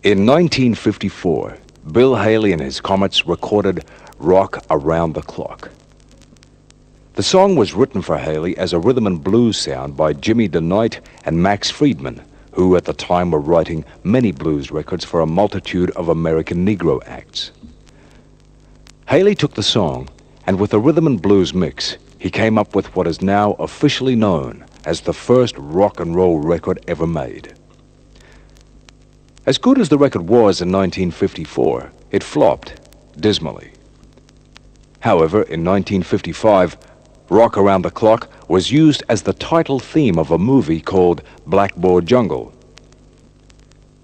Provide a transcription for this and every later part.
In 1954, Bill Haley and his Comets recorded Rock Around the Clock. The song was written for Haley as a rhythm and blues sound by Jimmy DeKnight and Max Friedman, who at the time were writing many blues records for a multitude of American Negro acts. Haley took the song, and with a rhythm and blues mix, he came up with what is now officially known as the first rock and roll record ever made. As good as the record was in 1954, it flopped dismally. However, in 1955, Rock Around the Clock was used as the title theme of a movie called Blackboard Jungle.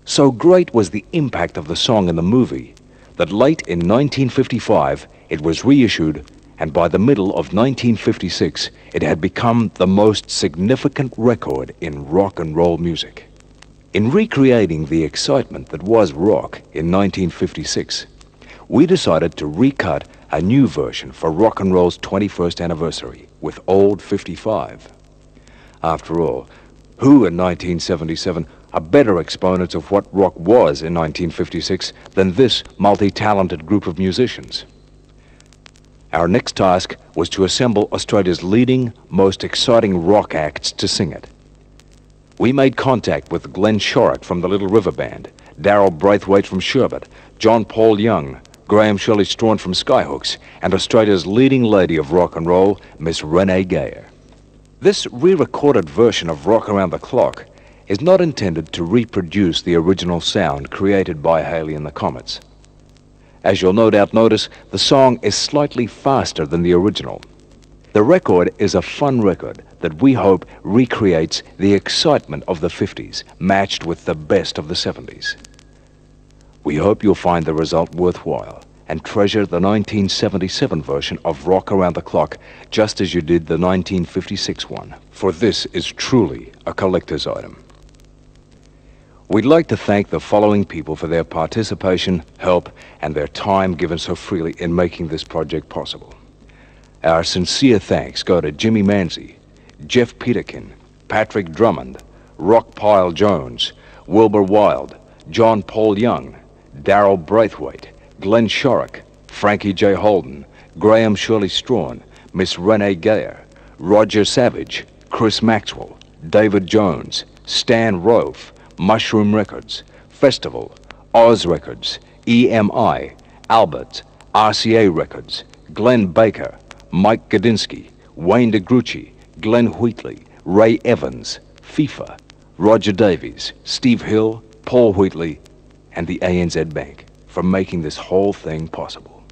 So great was the impact of the song in the movie that late in 1955 it was reissued, and by the middle of 1956 it had become the most significant record in rock and roll music. In recreating the excitement that was rock in 1956, we decided to recut a new version for rock and roll's 21st anniversary with Old 55. After all, who in 1977 are better exponents of what rock was in 1956 than this multi-talented group of musicians? Our next task was to assemble Australia's leading, most exciting rock acts to sing it. We made contact with Glenn Shorrock from the Little River Band, Daryl Braithwaite from Sherbet, John Paul Young, Shirley Strachan from Skyhooks, and Australia's leading lady of rock and roll, Miss Renee Geyer. This re-recorded version of Rock Around the Clock is not intended to reproduce the original sound created by Haley and the Comets. As you'll no doubt notice, the song is slightly faster than the original. The record is a fun record that we hope recreates the excitement of the 50s, matched with the best of the 70s. We hope you'll find the result worthwhile and treasure the 1977 version of Rock Around the Clock just as you did the 1956 one, for this is truly a collector's item. We'd like to thank the following people for their participation, help, and their time given so freely in making this project possible. Our sincere thanks go to Jimmy Manzi, Jeff Peterkin, Patrick Drummond, Rockpile Jones, Wilbur Wild, John Paul Young, Daryl Braithwaite, Glenn Shorrock, Frankie J. Holden, Shirley Strachan, Miss Renee Geyer, Roger Savage, Chris Maxwell, David Jones, Stan Rofe, Mushroom Records, Festival, Oz Records, EMI, Albert, RCA Records, Glenn Baker, Mike Godinsky, Wayne DeGrucci, Glenn Wheatley, Ray Evans, FIFA, Roger Davies, Steve Hill, Paul Wheatley, and the ANZ Bank for making this whole thing possible.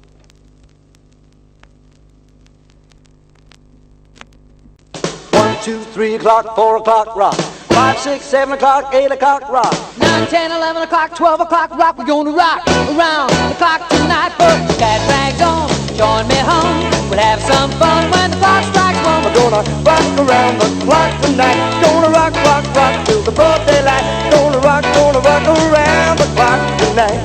One, 2, 3 o'clock, 4 o'clock, rock. 5, 6, 7 o'clock, 8 o'clock, rock. 9, 10, 11 o'clock, 12 o'clock, rock. We're gonna rock around the clock tonight. Put your cat rags on, join me home. We'll have some fun when the clock strikes 1. We're gonna rock around the clock tonight. Gonna rock, rock, rock till the broad daylight. Gonna rock around the clock tonight.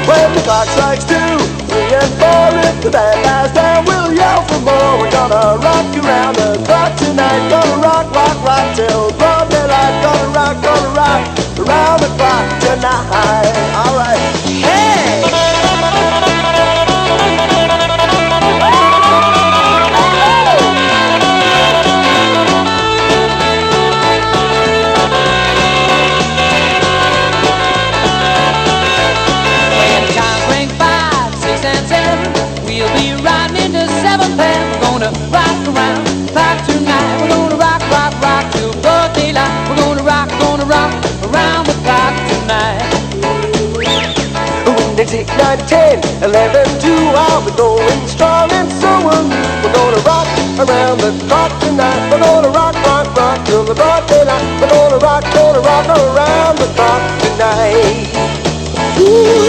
When the clock strikes 2, 3 and 4, if the band lies down, we'll yell for more. We're gonna rock around the clock tonight. Gonna rock, rock, rock till broad daylight. Gonna rock around the clock tonight. All right. Hey! We'll be riding into 7th Ave. We're gonna rock around the clock tonight. We're gonna rock, rock, rock till broad daylight. We're gonna rock around the clock tonight. When they take 9, 10, 11, 2, I'll be going strong and so will you. We're gonna rock around the clock tonight. We're gonna rock, rock, rock till the broad daylight. We're gonna rock around the clock tonight. Ooh.